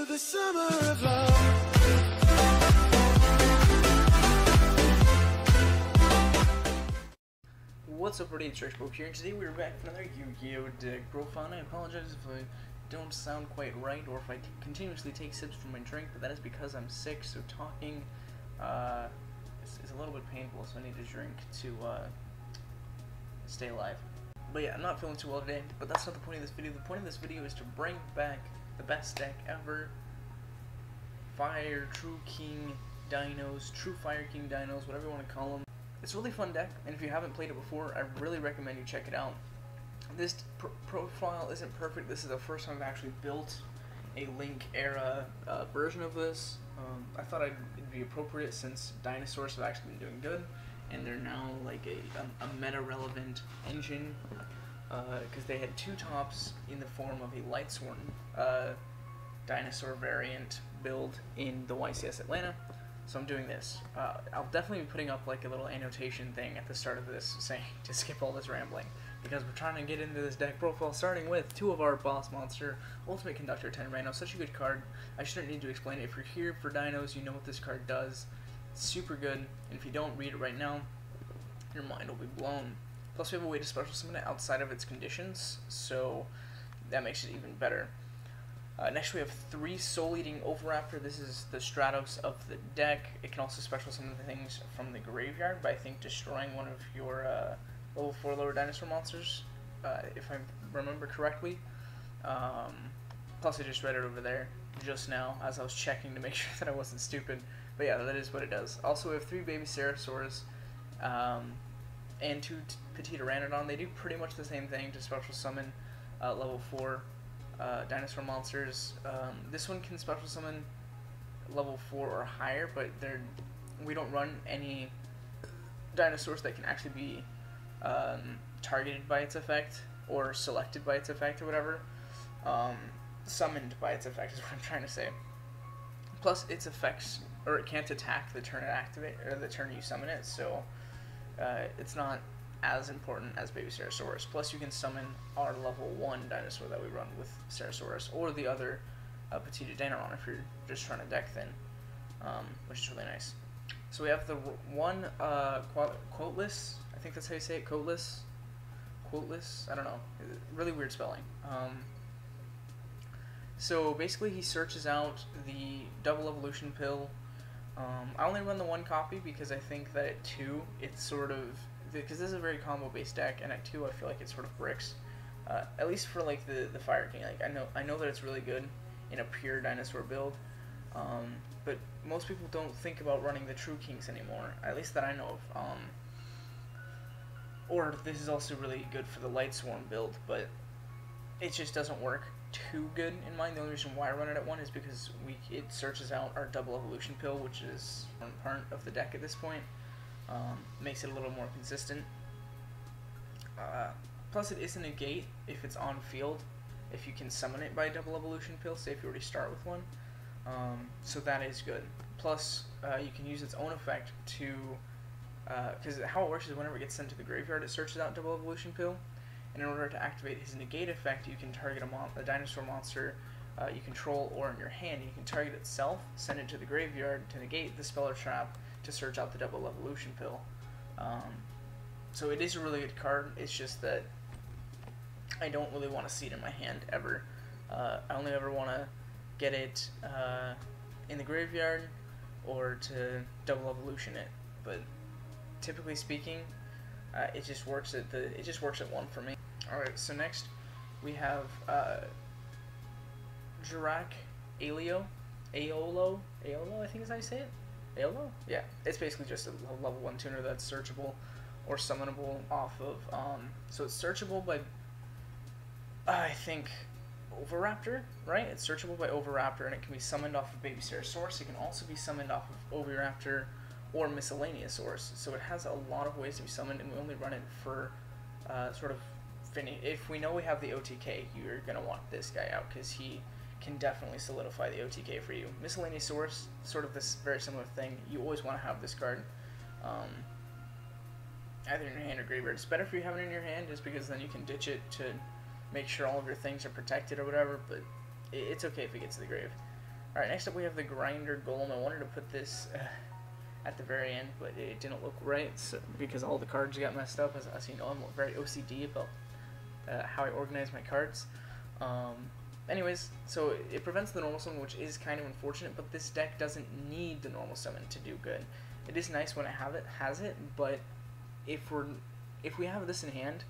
the summer of love. What's up, everybody? It's Rich here, and today we're back with another Yu-Gi-Oh! Deck profile. I apologize if I don't sound quite right, or if I continuously take sips from my drink, but that is because I'm sick, so talking is a little bit painful, so I need to drink to stay alive. But yeah, I'm not feeling too well today, but that's not the point of this video. The point of this video is to bring back the best deck ever. Fire, True King Dinos, True Fire King Dinos, whatever you want to call them. It's a really fun deck, and if you haven't played it before, I really recommend you check it out. This profile isn't perfect. This is the first time I've actually built a Link era version of this. I thought it'd be appropriate since Dinosaurs have actually been doing good, and they're now like a meta-relevant engine, because they had two tops in the form of a Lightsworn Dinosaur variant build in the YCS Atlanta. So I'm doing this. I'll definitely be putting up like a little annotation thing at the start of this saying to skip all this rambling, because we're trying to get into this deck profile, starting with two of our boss monster, Ultimate Conductor 10 Rhino. Such a good card. I shouldn't need to explain it. If you're here for dinos, you know what this card does. It's super good, and if you don't read it right now, your mind will be blown. Plus, we have a way to special summon it outside of its conditions, so that makes it even better. Next we have 3 Soul Eating Oviraptor. This is the Stratos of the deck. It can also special summon things from the graveyard by, I think, destroying one of your level 4 lower dinosaur monsters, if I remember correctly. Plus I just read it over there just now as I was checking to make sure that I wasn't stupid. But yeah, that is what it does. Also we have 3 Baby Ceratosaurs and 2 Petite Pteranodon. They do pretty much the same thing to special summon level 4 dinosaur monsters. This one can special summon level 4 or higher, but we don't run any dinosaurs that can actually be targeted by its effect, or selected by its effect, or whatever. Summoned by its effect is what I'm trying to say. Plus, its effects, or it can't attack the turn it activate, or the turn you summon it, so it's not as important as Baby Ceratosaurus. Plus you can summon our level 1 dinosaur that we run with Ceratosaurus, or the other Petite Pteranodon if you're just trying to deck thin, which is really nice. So we have the one Quoteless, I think that's how you say it, Quoteless, I don't know, really weird spelling. So basically he searches out the double evolution pill. I only run the 1 copy because I think that at 2 it's sort of, because this is a very combo-based deck, and at 2 I feel like it sort of bricks. At least for like the Fire King. Like I know that it's really good in a pure dinosaur build, but most people don't think about running the True Kings anymore, at least that I know of. Or this is also really good for the Lightsworn build, but it just doesn't work too good in mine. The only reason why I run it at 1 is because it searches out our double evolution pill, which is one part of the deck at this point. Makes it a little more consistent. Plus it is a negate if it's on field, if you can summon it by a double evolution pill, say if you already start with one. So that is good. Plus you can use its own effect to, because how it works is whenever it gets sent to the graveyard, it searches out double evolution pill, and in order to activate his negate effect, you can target a dinosaur monster you control or in your hand. You can target itself, send it to the graveyard to negate the spell or trap, to search out the double evolution pill. So it is a really good card. It's just that I don't really want to see it in my hand ever. I only ever want to get it in the graveyard or to double evolution it. But typically speaking, it just works at 1 for me. All right. So next we have Jirac Aeolo, I think is how you say it. Aeolo? Yeah, it's basically just a level 1 tuner that's searchable or summonable off of, so it's searchable by, I think, Oviraptor, right? It's searchable by Oviraptor, and it can be summoned off of Baby Ceratosaurus. It can also be summoned off of Oviraptor or Miscellaneousaurus, so it has a lot of ways to be summoned, and we only run it for sort of if we know we have the OTK, you're going to want this guy out, because he can definitely solidify the OTK for you. Miscellaneousaurus, sort of this very similar thing. You always want to have this card either in your hand or graveyard. It's better if you have it in your hand, just because then you can ditch it to make sure all of your things are protected or whatever, but it's okay if it gets to the grave. Alright, next up we have the Grinder Golem. I wanted to put this at the very end, but it didn't look right because all the cards got messed up. As you know, I'm very OCD about how I organize my cards. Anyways, so it prevents the normal summon, which is kind of unfortunate, but this deck doesn't need the normal summon to do good. It is nice when it has it, but if we have this in hand,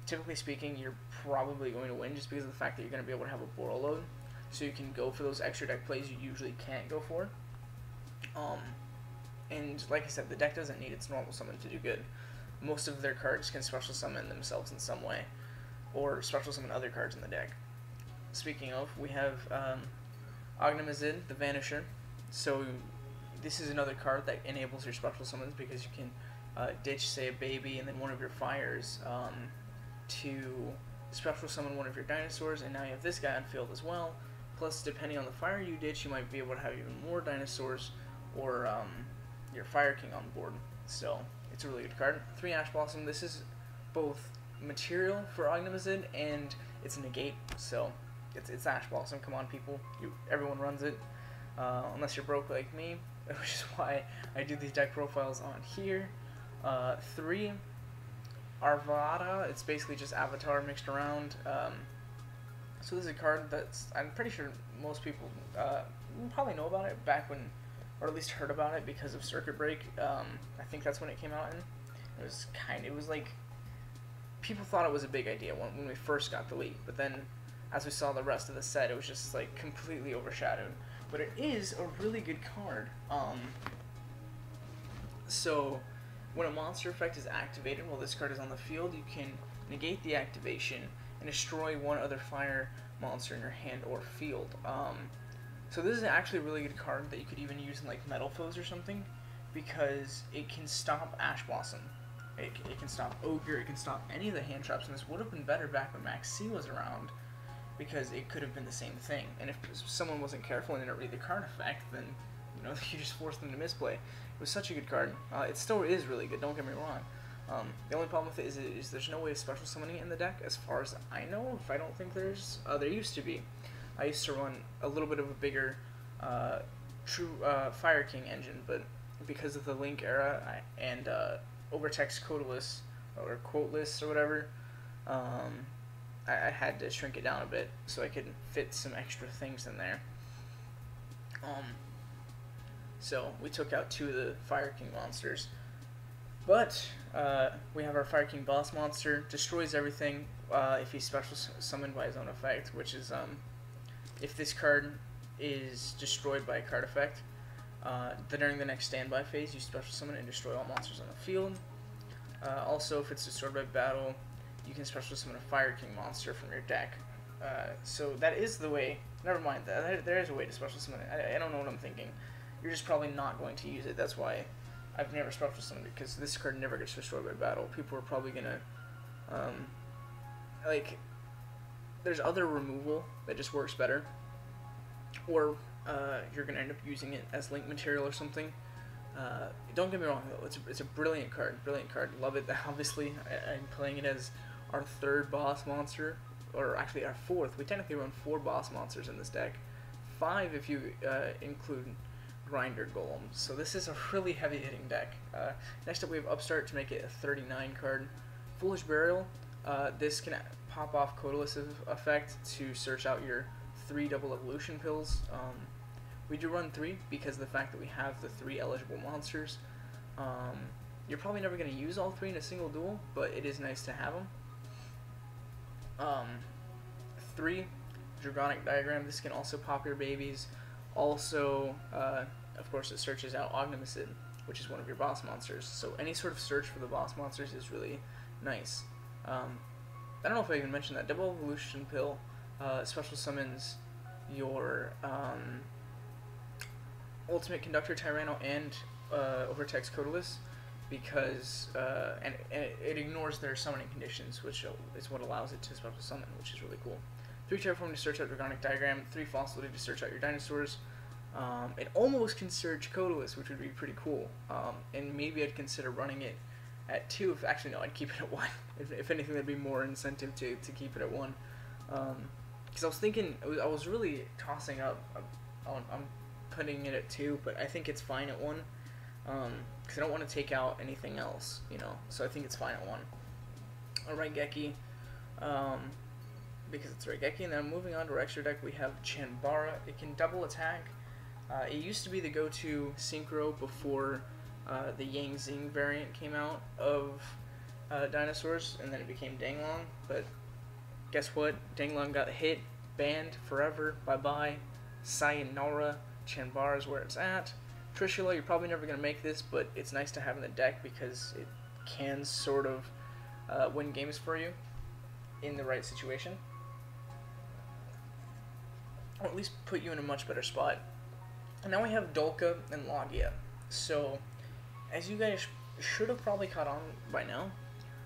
typically speaking, you're probably going to win just because of the fact that you're going to be able to have a Boral load, so you can go for those extra deck plays you usually can't go for. And like I said, the deck doesn't need its normal summon to do good. Most of their cards can special summon themselves in some way, or special summon other cards in the deck. Speaking of, we have Ognamazid, the Vanisher. So this is another card that enables your special summons because you can ditch, say, a baby and then one of your fires to special summon one of your dinosaurs, and now you have this guy on field as well. Plus, depending on the fire you ditch, you might be able to have even more dinosaurs or your Fire King on board. So it's a really good card. 3 Ash Blossom. This is both material for Ognamazid and it's a negate. So it's Ash Blossom. Come on, people. Everyone runs it, unless you're broke like me, which is why I do these deck profiles on here. 3 Arvada. It's basically just Avatar mixed around. So this is a card that's, I'm pretty sure most people probably know about it back when, or at least heard about it because of Circuit Break. I think that's when it came out in. It was like, people thought it was a big idea when we first got the leak, but then as we saw the rest of the set, it was just like completely overshadowed. But it is a really good card. So when a monster effect is activated while this card is on the field, you can negate the activation and destroy one other fire monster in your hand or field. So this is actually a really good card that you could even use in like Metal Foes or something, because it can stop Ash Blossom. It can stop Ogre, it can stop any of the hand traps, and this would have been better back when Max C was around, because it could have been the same thing. And if someone wasn't careful and didn't read the card effect, then you just forced them to misplay. It was such a good card. It still is really good, don't get me wrong. The only problem with it is there's no way of special summoning it in the deck, as far as I know. If I don't think there's, there used to be. I used to run a little bit of a bigger true Fire King engine, but because of the Link era and Overtext Codeless or Quoteless or whatever, I had to shrink it down a bit so I could fit some extra things in there. So we took out 2 of the Fire King monsters, but we have our Fire King boss monster, destroys everything if he's special summoned by his own effect, which is if this card is destroyed by a card effect, then during the next standby phase, you special summon and destroy all monsters on the field. Also, if it's destroyed by battle, you can special summon a Fire King monster from your deck. So that is the way. Never mind, there is a way to special summon it. I don't know what I'm thinking. You're just probably not going to use it. That's why I've never special summoned it, because this card never gets destroyed by battle. People are probably gonna, like, there's other removal that just works better, or you're gonna end up using it as link material or something. Don't get me wrong though, it's a brilliant card, love it. Obviously, I'm playing it as our 3rd boss monster, or actually our 4th. We technically run 4 boss monsters in this deck, 5 if you include Grinder Golem. So this is a really heavy hitting deck. Next up we have Upstart to make it a 39 card. Foolish Burial. This can pop off Codeless effect to search out your 3 double evolution pills. We do run 3 because of the fact that we have the 3 eligible monsters. You're probably never going to use all 3 in a single duel, but it is nice to have them. 3 Dragonic Diagram. This can also pop your babies. Also, of course, it searches out Ognamazid, which is one of your boss monsters. So any sort of search for the boss monsters is really nice. I don't know if I even mentioned that. Double Evolution Pill special summons your Ultimate Conductor Tyranno and Overtext Codeless, because and it ignores their summoning conditions, which is what allows it to special summon, which is really cool. 3 Terraform to search out Dragonic Diagram, 3 Fossility to search out your dinosaurs. It almost can search Codeless, which would be pretty cool, and maybe I'd consider running it at 2. Actually, no, I'd keep it at 1. If anything, there'd be more incentive to keep it at 1. Because I was thinking, I was really tossing up I'm putting it at 2, but I think it's fine at 1. Because I don't want to take out anything else, you know. So I think it's fine at 1. A Raigeki, because it's Raigeki. And then moving on to our extra deck, we have Chanbara. It can double attack. It used to be the go-to synchro before the Yang Zing variant came out of Dinosaurs, and then it became Danglong. But guess what? Danglong got hit, banned forever. Bye-bye. Sayonara. Chanbara is where it's at. Trishula, you're probably never going to make this, but it's nice to have in the deck because it can sort of win games for you in the right situation. Or at least put you in a much better spot. And now we have Dolka and Logia. So, as you guys should have probably caught on by now,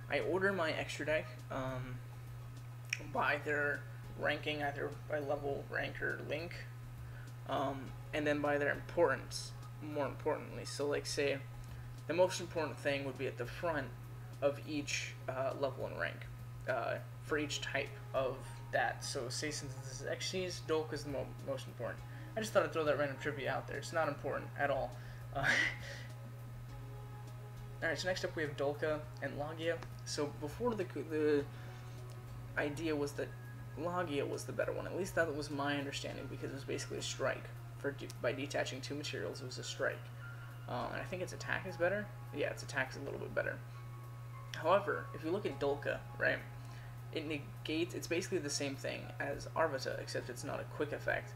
I order my extra deck by their ranking, either by level, rank, or link, and then by their importance, more importantly. So, like, say, the most important thing would be at the front of each level and rank for each type of that. So, say since this is XCs, Dolka is the most important. I just thought I'd throw that random trivia out there. It's not important at all. Alright, so next up we have Dolka and Logia. So before the idea was that Logia was the better one. At least that was my understanding, because it was basically a strike. By detaching 2 materials, it was a strike. And I think its attack is better. Yeah, its attack is a little bit better. However, if you look at Dolka, right, it negates. It's basically the same thing as Arvata, except it's not a quick effect.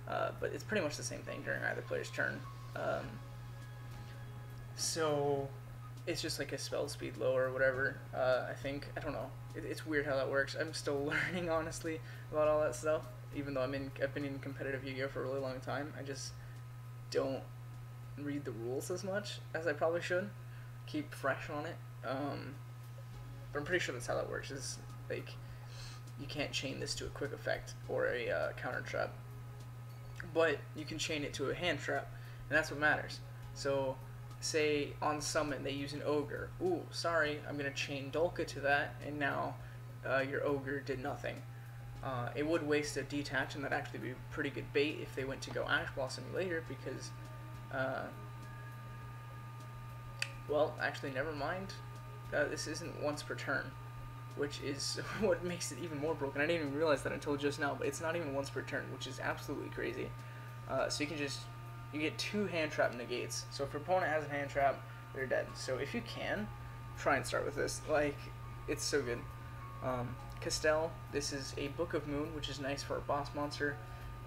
But it's pretty much the same thing during either player's turn. So it's just like a spell speed low or whatever. I think, I don't know. It's weird how that works. I'm still learning, honestly, about all that stuff. Even though I've been in competitive Yu-Gi-Oh for a really long time, I just don't read the rules as much as I probably should. Keep fresh on it. But I'm pretty sure that's how that works. Is like you can't chain this to a quick effect or a counter trap, but you can chain it to a hand trap, and that's what matters. So, say on summon they use an ogre. Ooh, sorry, I'm gonna chain Dolka to that, and now your ogre did nothing. It would waste a detach, and that'd actually be pretty good bait if they went to go Ash Blossom later, because, well, actually, never mind. This isn't once per turn, which is what makes it even more broken. I didn't even realize that until just now, but it's not even once per turn, which is absolutely crazy. So you get 2 hand trap negates. So if your opponent has a hand trap, they're dead. So if you can, try and start with this. Like, it's so good. Castell, this is a Book of Moon, which is nice for a boss monster,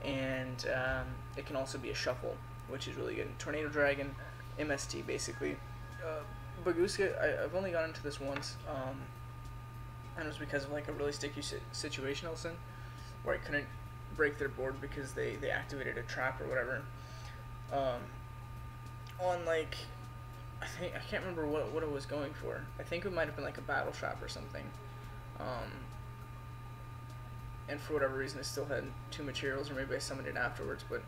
and it can also be a shuffle, which is really good. Tornado Dragon, MST basically. Baguska, I've only gone into this once, and it was because of like a really sticky situation I was in, where I couldn't break their board because they activated a trap or whatever. On like, I can't remember what it was going for. I think it might have been like a battle trap or something. And for whatever reason, I still had 2 materials, or maybe I summoned it afterwards, but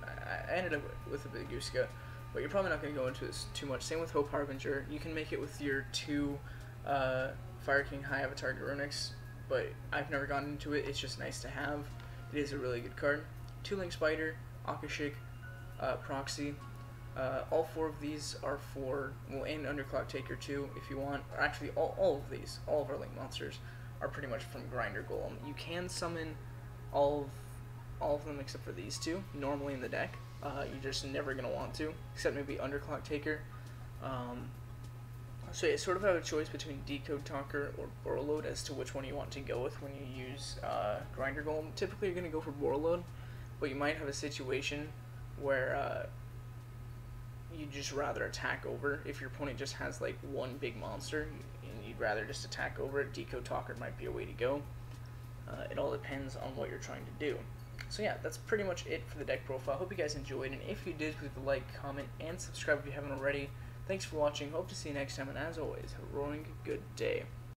I ended up with a Baguska. But you're probably not going to go into this too much. Same with Hope Harbinger. You can make it with your 2 Fire King High Avatar Garunix, but I've never gotten into it. It's just nice to have. It is a really good card. 2-Link Spider, Akashic, Proxy. All 4 of these are for, well, and Underclock Taker too, if you want. Or actually, all of these, all of our Link monsters, are pretty much from Grinder Golem. You can summon all of them except for these 2, normally in the deck. You're just never going to want to, except maybe Underclock Taker. So you sort of have a choice between Decode Talker or Borreload as to which one you want to go with when you use Grinder Golem. Typically you're going to go for Borreload, but you might have a situation where you'd just rather attack over. If your opponent just has like 1 big monster and you'd rather just attack over it, Decode Talker might be a way to go. It all depends on what you're trying to do. So yeah, that's pretty much it for the deck profile. Hope you guys enjoyed, and if you did, please like, comment, and subscribe if you haven't already. Thanks for watching. Hope to see you next time, and as always, have a roaring good day.